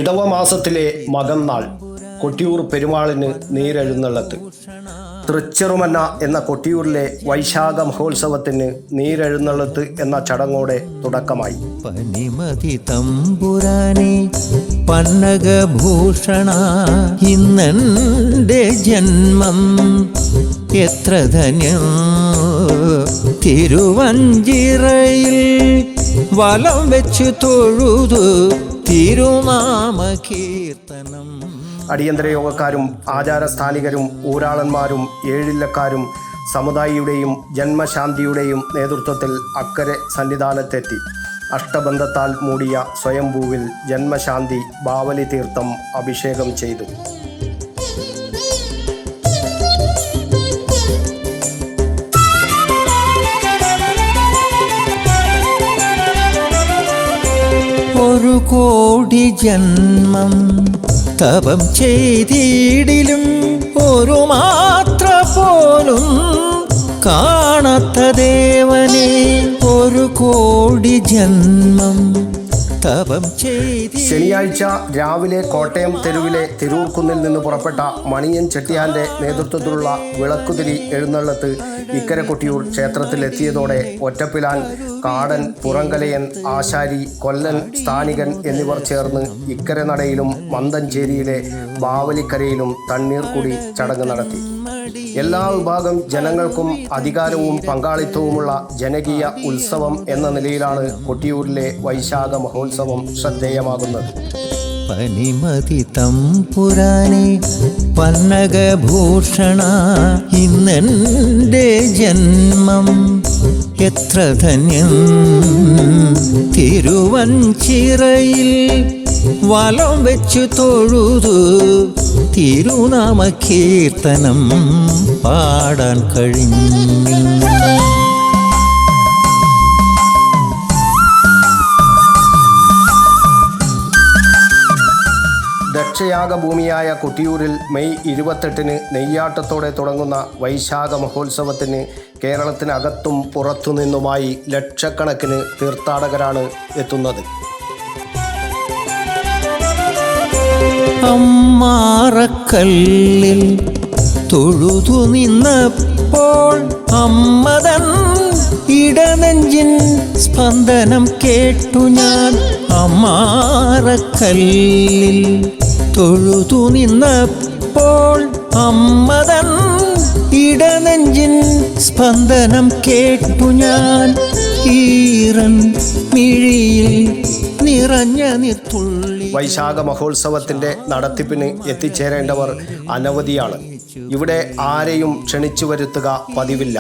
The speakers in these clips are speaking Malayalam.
ഇടവമാസത്തിലെ മകം നാൾ കൊട്ടിയൂർ പെരുമാളിന് നീരെഴുന്നള്ളത്ത്. തൃച്ചെറുമന്ന എന്ന കൊട്ടിയൂരിലെ വൈശാഖ മഹോത്സവത്തിന് നീരെഴുന്നള്ളത്ത് എന്ന ചടങ്ങോടെ തുടക്കമായി. പനിമതി തമ്പുരാനെ പന്നകഭൂഷണ, ഇന്നെൻ്റെ ജന്മം എത്ര ധന്യം. തിരുവഞ്ചിറയിൽ വലം വെച്ച് തൊഴുതു തിരുനാമ കീർത്തനം. അടിയന്തര യോഗക്കാരും ആചാരസ്ഥാനികരും ഊരാളന്മാരും ഏഴില്ലക്കാരും സമുദായിയുടെയും ജന്മശാന്തിയുടെയും നേതൃത്വത്തിൽ അക്കരെ സന്നിധാനത്തെത്തി അഷ്ടബന്ധത്താൽ മൂടിയ സ്വയംഭൂവിൽ ജന്മശാന്തി ബാവലി തീർത്ഥം അഭിഷേകം ചെയ്തു. ഒരു കോടി ജന്മം തപം ചെയ്തിടിലും ഒരു മാത്ര പോലും കാണാത്ത ദേവനെ. ഒരു കോടി ജന്മം തപം ചെയ്തി. ശനിയാഴ്ച രാവിലെ കോട്ടയം തെരുവിലെ തിരൂർക്കുന്നിൽ നിന്ന് പുറപ്പെട്ട മണിയൻ ചെട്ടിയാന്റെ നേതൃത്വത്തിലുള്ള വിളക്കുതിരി എഴുന്നള്ളത്ത് ഇക്കരെ കൊട്ടിയൂർ ക്ഷേത്രത്തിലെത്തിയതോടെ ഒറ്റപ്പിലാൻ, കാടൻ, പുറങ്കലയൻ, ആശാരി, കൊല്ലൻ, സ്ഥാനികൻ എന്നിവർ ചേർന്ന് ഇക്കരെ നടയിലും മന്തഞ്ചേരിയിലെ ബാവലിക്കരയിലും തണ്ണീർക്കുടി ചടങ്ങ് നടത്തി. എല്ലാ വിഭാഗം ജനങ്ങൾക്കും അധികാരവും പങ്കാളിത്തവുമുള്ള ജനകീയ ഉത്സവം എന്ന നിലയിലാണ് കൊട്ടിയൂരിലെ വൈശാഖ മഹോത്സവം ശ്രദ്ധേയമാകുന്നത്. പനിമതി തമ്പുരാനെ പന്നകഭൂഷണ, ഇന്നെൻ്റെ ജന്മം എത്ര ധന്യം. തിരുവഞ്ചിറയിൽ വലം വെച്ചു തൊഴുതു തിരുനാമ കീർത്തനം പാടാൻ കഴിഞ്ഞു. ദക്ഷയാഗഭൂമിയായ കൊട്ടിയൂരിൽ മെയ് 28 നെയ്യാട്ടത്തോടെ തുടങ്ങുന്ന വൈശാഖ മഹോത്സവത്തിന് കേരളത്തിനകത്തും പുറത്തുനിന്നുമായി ലക്ഷക്കണക്കിന് തീർത്ഥാടകരാണ് എത്തുന്നത്. അമ്മാറക്കല്ലിൽ തൊഴുതു നിന്നപ്പോൾ അമ്മതൻ ഇടനെഞ്ചിൻ സ്പന്ദനം കേട്ടു ഞാൻ. അമ്മാറക്കല്ലിൽ തൊഴുതു നിന്നപ്പോൾ അമ്മതൻ ഇടനെഞ്ചിൻ സ്പന്ദനം കേട്ടു ഞാൻ. ഈറൻ മിഴിയിൽ നിറഞ്ഞ നിർത്തുള്ളി. വൈശാഖ മഹോത്സവത്തിൻ്റെ നടത്തിപ്പിന് എത്തിച്ചേരേണ്ടവർ അനവധിയാണ്. ഇവിടെ ആരെയും ക്ഷണിച്ചു വരുത്തുക പതിവില്ല.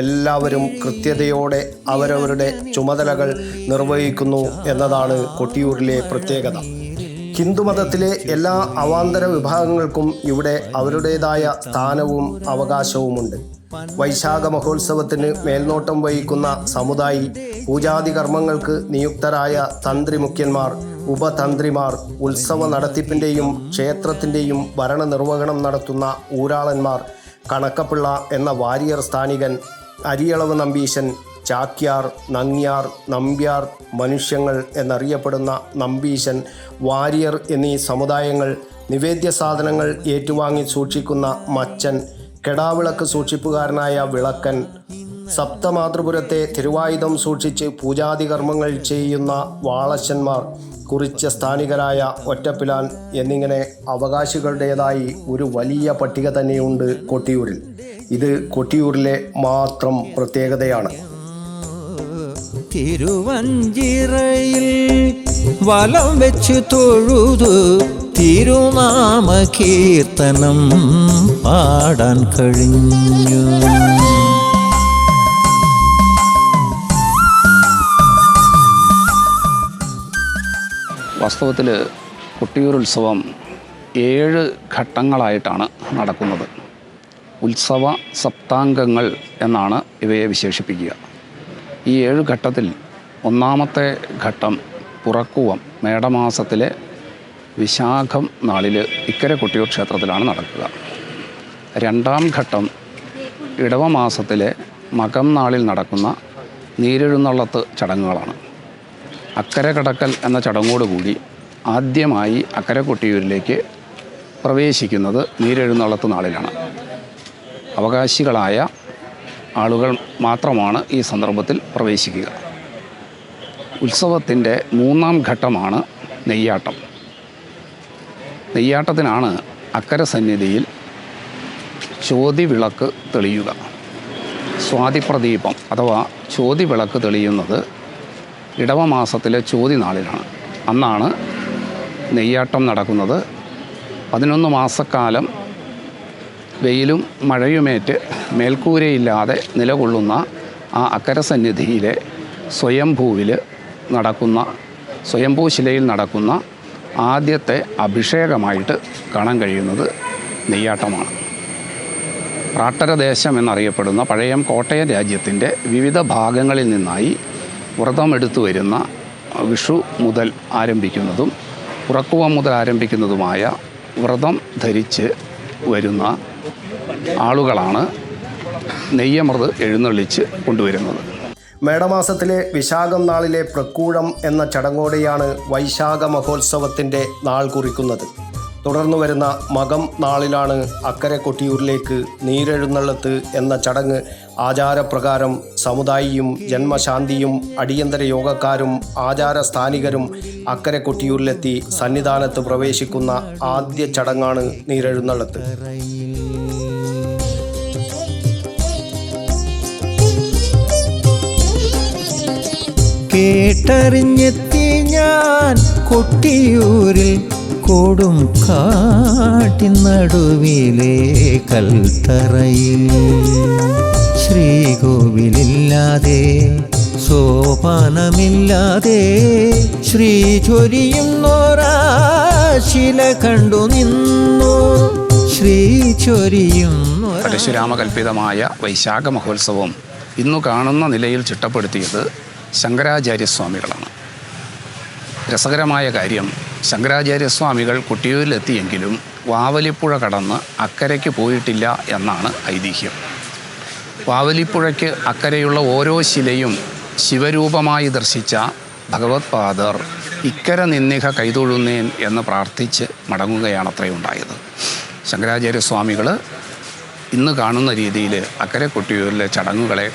എല്ലാവരും കൃത്യതയോടെ അവരവരുടെ ചുമതലകൾ നിർവഹിക്കുന്നു എന്നതാണ് കൊട്ടിയൂരിലെ പ്രത്യേകത. ഹിന്ദുമതത്തിലെ എല്ലാ അവാന്തര വിഭാഗങ്ങൾക്കും ഇവിടെ അവരുടേതായ സ്ഥാനവും അവകാശവുമുണ്ട്. വൈശാഖ മഹോത്സവത്തിന് മേൽനോട്ടം വഹിക്കുന്ന സമുദായി, പൂജാതി കർമ്മങ്ങൾക്ക് നിയുക്തരായ തന്ത്രിമുഖ്യന്മാർ, ഉപതന്ത്രിമാർ, ഉത്സവ നടത്തിപ്പിൻ്റെയും ക്ഷേത്രത്തിൻ്റെയും ഭരണനിർവഹണം നടത്തുന്ന ഊരാളന്മാർ, കണക്കപ്പിള്ള എന്ന വാരിയർ സ്ഥാനികൻ, അരിയളവ് നമ്പീശൻ, ചാക്യാർ, നങ്ങ്യാർ, നമ്പ്യാർ, മനുഷ്യങ്ങൾ എന്നറിയപ്പെടുന്ന നമ്പീശൻ, വാരിയർ എന്നീ സമുദായങ്ങൾ, നിവേദ്യ സാധനങ്ങൾ ഏറ്റുവാങ്ങി സൂക്ഷിക്കുന്ന മച്ചൻ, കെടാവിളക്ക് സൂക്ഷിപ്പുകാരനായ വിളക്കൻ, സപ്തമാതൃപുരത്തെ തിരുവായുധം സൂക്ഷിച്ച് പൂജാതി കർമ്മങ്ങൾ ചെയ്യുന്ന വാളശന്മാർ, കുറിച്ച സ്ഥാനികരായ ഒറ്റപ്പിലാൻ എന്നിങ്ങനെ അവകാശികളുടേതായി ഒരു വലിയ പട്ടിക തന്നെയുണ്ട് കൊട്ടിയൂരിൽ. ഇത് കൊട്ടിയൂരിലെ മാത്രം പ്രത്യേകതയാണ്. തിരുവഞ്ചിറയിൽ വലം വെച്ചു തൊഴുതു തിരുനാമ കീർത്തനം പാടാൻ കഴിഞ്ഞു. വാസ്തവത്തിൽ കൊട്ടിയൂർ ഉത്സവം 7 ഘട്ടങ്ങളായിട്ടാണ് നടക്കുന്നത്. ഉത്സവ സപ്താംഗങ്ങൾ എന്നാണ് ഇവയെ വിശേഷിപ്പിക്കുക. ഈ 7 ഘട്ടത്തിൽ ഒന്നാമത്തെ ഘട്ടം പുറക്കുവം മേടമാസത്തിലെ വിശാഖം നാളിൽ ഇക്കരെ കൊട്ടിയൂർ ക്ഷേത്രത്തിലാണ് നടക്കുക. രണ്ടാം ഘട്ടം ഇടവമാസത്തിലെ മകം നാളിൽ നടക്കുന്ന നീരെഴുന്നള്ളത്ത് ചടങ്ങുകളാണ്. അക്കരെ കടക്കൽ എന്ന ചടങ്ങോടുകൂടി ആദ്യമായി അക്കരെ കൊട്ടിയൂരിലേക്ക് പ്രവേശിക്കുന്നത് നീരെഴുന്നള്ളത്ത് നാളിലാണ്. അവകാശികളായ ആളുകൾ മാത്രമാണ് ഈ സന്ദർഭത്തിൽ പ്രവേശിക്കുക. ഉത്സവത്തിൻ്റെ 3-ാം ഘട്ടമാണ് നെയ്യാട്ടം. നെയ്യാട്ടത്തിനാണ് അക്കരെ സന്നിധിയിൽ ചോതിവിളക്ക് തെളിയുക. സ്വാതിപ്രദീപം അഥവാ ചോതിവിളക്ക് തെളിയുന്നത് ഇടവമാസത്തിലെ ചോതി നാളിലാണ്. അന്നാണ് നെയ്യാട്ടം നടക്കുന്നത്. 11 മാസക്കാലം വെയിലും മഴയുമേറ്റ് മേൽക്കൂരയില്ലാതെ നിലകൊള്ളുന്ന ആ അക്കരെ സന്നിധിയിലെ സ്വയംഭൂ ശിലയിൽ നടക്കുന്ന ആദ്യത്തെ അഭിഷേകമായിട്ട് കാണാൻ കഴിയുന്നത് നെയ്യാട്ടമാണ്. പ്രാട്ടരദേശം എന്നറിയപ്പെടുന്ന പഴയം കോട്ടയം രാജ്യത്തിൻ്റെ വിവിധ ഭാഗങ്ങളിൽ നിന്നായി വ്രതമെടുത്തു വരുന്ന വിഷു മുതൽ ആരംഭിക്കുന്നതും ഉറക്കുവം മുതൽ ആരംഭിക്കുന്നതുമായ വ്രതം ധരിച്ച് വരുന്ന ആളുകളാണ് നെയ്യമൃത് എഴുന്നള്ളിച്ച് കൊണ്ടുവരുന്നത്. മേടമാസത്തിലെ വിശാഖം നാളിലെ പ്രക്കൂഴം എന്ന ചടങ്ങോടെയാണ് വൈശാഖ മഹോത്സവത്തിൻ്റെ നാൾ കുറിക്കുന്നത്. തുടർന്നു വരുന്ന മകം നാളിലാണ് അക്കരെ കൊട്ടിയൂരിലേക്ക് നീരെഴുന്നള്ളത്ത് എന്ന ചടങ്ങ് ആചാരപ്രകാരം സമുദായിയും ജന്മശാന്തിയും അടിയന്തര യോഗക്കാരും ആചാരസ്ഥാനികരും അക്കരെ കൊട്ടിയൂരിലെത്തി സന്നിധാനത്ത് പ്രവേശിക്കുന്ന ആദ്യ ചടങ്ങാണ് നീരെഴുന്നള്ളത്ത്. കേട്ടറിഞ്ഞെത്തി ഞാൻ കൊട്ടിയൂരിൽ കൊടും കാട്ടിനടുവിലെ കൽത്തറയിൽ. ശ്രീകോവിലില്ലാതെ സോപാനമില്ലാതെ ശ്രീ ചൊരിയുന്നോരാശില കണ്ടു നിന്നു. ശ്രീ ചൊരിയുന്നു. പരശുരാമകൽപിതമായ വൈശാഖ മഹോത്സവം ഇന്നു കാണുന്ന നിലയിൽ ചിട്ടപ്പെടുത്തിയത് ശങ്കരാചാര്യസ്വാമികളാണ്. രസകരമായ കാര്യം, ശങ്കരാചാര്യസ്വാമികൾ കൊട്ടിയൂരിലെത്തിയെങ്കിലും വാവലിപ്പുഴ കടന്ന് അക്കരയ്ക്ക് പോയിട്ടില്ല എന്നാണ് ഐതിഹ്യം. വാവലിപ്പുഴയ്ക്ക് അക്കരെയുള്ള ഓരോ ശിലയും ശിവരൂപമായി ദർശിച്ച ഭഗവത് പാദർ ഇക്കര നിന്നിഹ കൈതൊഴുന്നേൻ എന്ന് പ്രാർത്ഥിച്ച് മടങ്ങുകയാണത്രയുണ്ടായത്. ശങ്കരാചാര്യസ്വാമികൾ ഇന്ന് കാണുന്ന രീതിയിൽ അക്കരെ കൊട്ടിയൂരിലെ ചടങ്ങുകളെ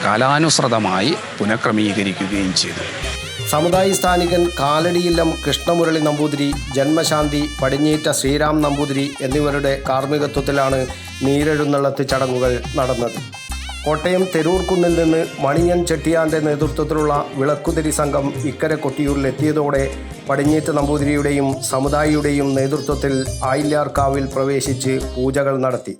കാലാനുസൃതമായി പുനഃക്രമീകരിക്കുകയും ചെയ്തു. സമുദായ സ്ഥാനികൻ കാലടിയില്ലം കൃഷ്ണമുരളി നമ്പൂതിരി, ജന്മശാന്തി പടിഞ്ഞീറ്റ ശ്രീരാം നമ്പൂതിരി എന്നിവരുടെ കാർമ്മികത്വത്തിലാണ് നീരെഴുന്നള്ളത്ത് ചടങ്ങുകൾ നടന്നത്. കോട്ടയം തെരൂർക്കുന്നിൽ നിന്ന് മണിയൻ ചെട്ടിയാൻ്റെ നേതൃത്വത്തിലുള്ള വിളക്കുതിരി സംഘം ഇക്കരെ കൊട്ടിയൂരിലെത്തിയതോടെ പടിഞ്ഞീറ്റ നമ്പൂതിരിയുടെയും സമുദായിയുടെയും നേതൃത്വത്തിൽ ആയില്യാർക്കാവിൽ പ്രവേശിച്ച് പൂജകൾ നടത്തി.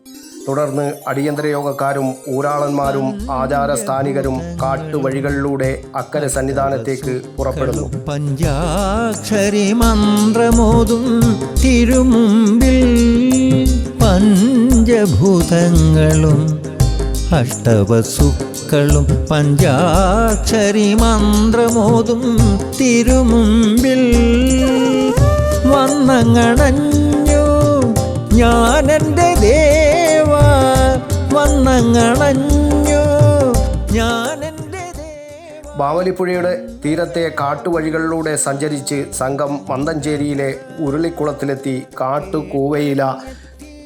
തുടർന്ന് അടിയന്തര യോഗക്കാരും ഊരാളന്മാരും ആചാരസ്ഥാനികരും കാട്ടുവഴികളിലൂടെ അക്കരെ സന്നിധാനത്തേക്ക് പുറപ്പെടുന്നു. പഞ്ചാക്ഷരി മന്ത്രമോതും തിരുമുമ്പിൽ പഞ്ചഭൂതങ്ങളും അഷ്ടവസുക്കളും പഞ്ചാക്ഷരി മന്ത്രമോതും തിരുമുമ്പിൽ വന്നങ്ങണഞ്ഞു ഞാനെൻ്റെ ദേവ, വന്നങ്ങണഞ്ഞു ഞാനെൻ്റെ ദേവ. ബാവലിപ്പുഴയുടെ തീരത്തെ കാട്ടുവഴികളിലൂടെ സഞ്ചരിച്ച് സംഘം മന്തഞ്ചേരിയിലെ ഉരുളിക്കുളത്തിലെത്തി കാട്ടുകൂവയില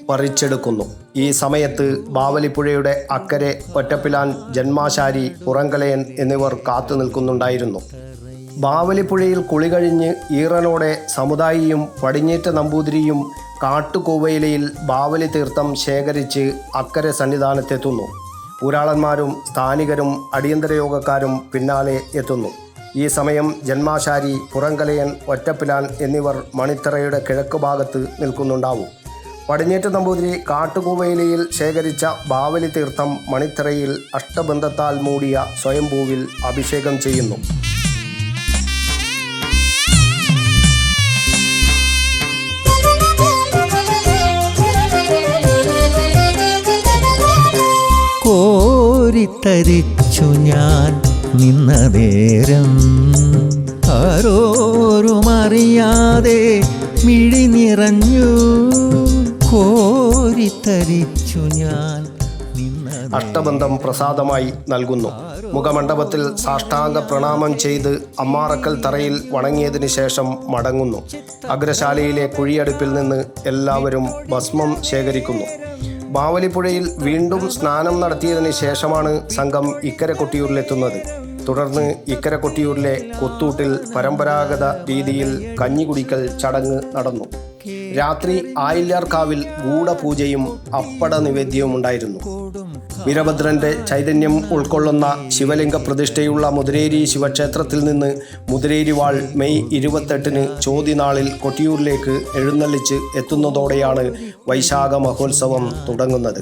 പറിച്ചെടുക്കുന്നു. ഈ സമയത്ത് ബാവലിപ്പുഴയുടെ അക്കരെ ഒറ്റപ്പിലാൻ, ജന്മാശാരി, പുറങ്കലയൻ എന്നിവർ കാത്തു നിൽക്കുന്നുണ്ടായിരുന്നു. ബാവലിപ്പുഴയിൽ കുളി കഴിഞ്ഞ് ഈറനോടെ സമുദായിയും പടിഞ്ഞേറ്റ നമ്പൂതിരിയും കാട്ടുകൂവയിലയിൽ ബാവലി തീർത്ഥം ശേഖരിച്ച് അക്കരെ സന്നിധാനത്തെത്തുന്നു. ഊരാളന്മാരും സ്ഥാനികരും അടിയന്തര യോഗക്കാരും പിന്നാലെ എത്തുന്നു. ഈ സമയം ജന്മാശാരി, പുറങ്കലയൻ, ഒറ്റപ്പിലാൻ എന്നിവർ മണിത്തറയുടെ കിഴക്ക് ഭാഗത്ത് നിൽക്കുന്നുണ്ടാവും. പടിഞ്ഞേറ്റ നമ്പൂതിരി കാട്ടുകൂവയിലയിൽ ശേഖരിച്ച ബാവലി തീർത്ഥം മണിത്തറയിൽ അഷ്ടബന്ധത്താൽ മൂടിയ സ്വയംഭൂവിൽ അഭിഷേകം ചെയ്യുന്നു. കോരിത്തരിച്ചു ഞാൻ നിന്ന നേരം ആരോരുമറിയാതെ മിഴി നിറഞ്ഞു. കോരിത്തരിച്ചു ഞാൻ നിന്ന അഷ്ടബന്ധം പ്രസാദമായി നൽകുന്നു. മുഖമണ്ഡപത്തിൽ സാഷ്ടാംഗ പ്രണാമം ചെയ്ത് അമ്മാറക്കൽ തറയിൽ വണങ്ങിയതിന് ശേഷം മടങ്ങുന്നു. അഗ്രശാലയിലെ കുഴിയടുപ്പിൽ നിന്ന് എല്ലാവരും ഭസ്മം ശേഖരിക്കുന്നു. ബാവലിപ്പുഴയിൽ വീണ്ടും സ്നാനം നടത്തിയതിന് ശേഷമാണ് സംഘം ഇക്കരെ കൊട്ടിയൂരിലെത്തുന്നത്. തുടർന്ന് ഇക്കരെ കൊട്ടിയൂരിലെ കൊത്തൂട്ടിൽ പരമ്പരാഗത രീതിയിൽ കഞ്ഞി കുടിക്കൽ ചടങ്ങ് നടന്നു. രാത്രി ആയില്യാർക്കാവിൽ ഗൂഢപൂജയും അപ്പട നിവേദ്യവും ഉണ്ടായിരുന്നു. വീരഭദ്രന്റെ ചൈതന്യം ഉൾക്കൊള്ളുന്ന ശിവലിംഗ പ്രതിഷ്ഠയുള്ള മുതിരേരി ശിവക്ഷേത്രത്തിൽ നിന്ന് മുതിരേരി വാൾ മെയ് 28 ചോതിനാളിൽ കൊട്ടിയൂരിലേക്ക് എഴുന്നള്ളിച്ച് എത്തുന്നതോടെയാണ് വൈശാഖ മഹോത്സവം തുടങ്ങുന്നത്.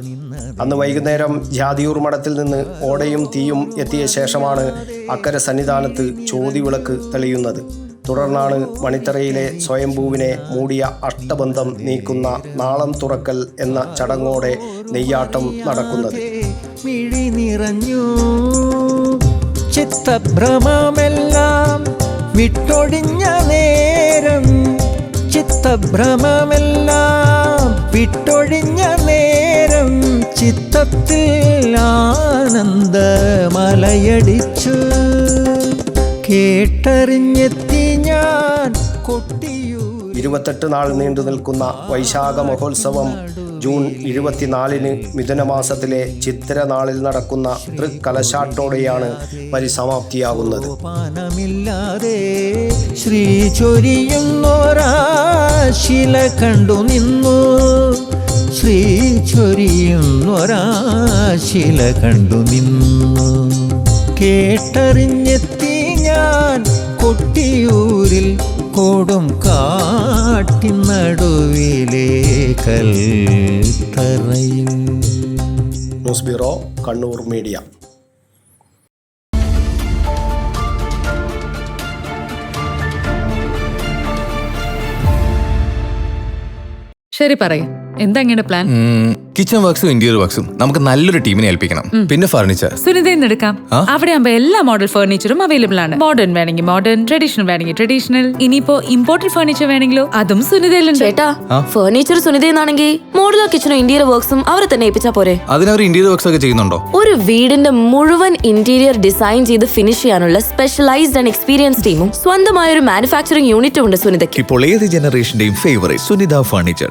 അന്ന് വൈകുന്നേരം ജാതിയൂർ മഠത്തിൽ നിന്ന് ഓടയും തീയും എത്തിയ ശേഷമാണ് അക്കരെ സന്നിധാനത്ത് ചോതിവിളക്ക് തെളിയുന്നത്. തുടർന്നാണ് മണിത്തറയിലെ സ്വയംഭൂവിനെ മൂടിയ അഷ്ടബന്ധം നീക്കുന്ന നാളം തുറക്കൽ എന്ന ചടങ്ങോടെ നെയ്യാട്ടം നടക്കുന്നത്. മിഴി നിറഞ്ഞു ചിത്തഭ്രമമെല്ലാം വിട്ടൊഴിഞ്ഞ നേരം, ചിത്തഭ്രമമെല്ലാം വിട്ടൊഴിഞ്ഞ നേരം, ചിത്തത്തിൽ ആനന്ദമലയടിച്ചു കേട്ടറിഞ്ഞെത്തി ഞാൻ കൊട്ടിയൂർ. 28 നാൾ നീണ്ടു നിൽക്കുന്ന വൈശാഖ മഹോത്സവം ജൂൺ 24 മിഥുനമാസത്തിലെ ചിത്തിര നാളിൽ നടക്കുന്ന തൃക്കലശാട്ടോടെയാണ് പരിസമാപ്തിയാകുന്നത്. പാനമില്ലാതെ ശ്രീ ചൊരിയുന്നൊരാശില കണ്ടു നിന്നു, ശ്രീ ചൊരിയുന്നൊരാശില കണ്ടു നിന്നു കേട്ടറിഞ്ഞെത്തി ഞാൻ കൊട്ടിയൂരിൽ കൊടും കാട്ടിൻ നടുവിലെ കൽത്തറയിൽ. News bureau, Kannur media. ശരി, പറയും എന്താ ഇങ്ങനെ പ്ലാൻ? കിച്ചൺ വർക്സും ഇന്റീരിയർ വർക്സും നമുക്ക് നല്ലൊരു ടീമിനെ ഏൽപ്പിക്കണം. പിന്നെ ഫർണിച്ചർ സുനിതയിൽ നിന്ന് എടുക്കാം. അവിടെ ആകുമ്പോ എല്ലാ മോഡൽ ഫർണിച്ചറും അവൈലബിൾ ആണ്. മോഡേൺ വേണമെങ്കിൽ മോഡേൺ, ട്രഡീഷണൽ വേണമെങ്കിൽ ട്രഡീഷണൽ. ഇനിയിപ്പോ ഇമ്പോർട്ടഡ് ഫർണിച്ചർ വേണമെങ്കിലോ അതും സുനിതയിലുണ്ട്. ചേട്ടാ, ഫർണിച്ചർ സുനിതയിലാണെങ്കിൽ മോഡുലാർ കിച്ചണും ഇന്റീരിയർ വർക്സും അവരെ തന്നെ ഏൽപ്പിച്ചാ പോരെ? അതിനവർ ഇന്റീരിയർ വർക്സ് ഒക്കെ ചെയ്യുന്നുണ്ടോ? ഒരു വീടിന്റെ മുഴുവൻ ഇന്റീരിയർ ഡിസൈൻ ചെയ്ത് ഫിനിഷ് ചെയ്യാനുള്ള സ്പെഷ്യലൈസ്ഡ് ആൻഡ് എക്സ്പീരിയൻസ് ടീമും സ്വന്തമായ ഒരു മാനുഫാക്ചറിംഗ് യൂണിറ്റും ഉണ്ട് സുനിതയ്ക്ക്. ഇപ്പോൾ ഏത് ജനറേഷന്റെയും ഫേവറേറ്റ് സുനിത ഫർണിച്ചർ.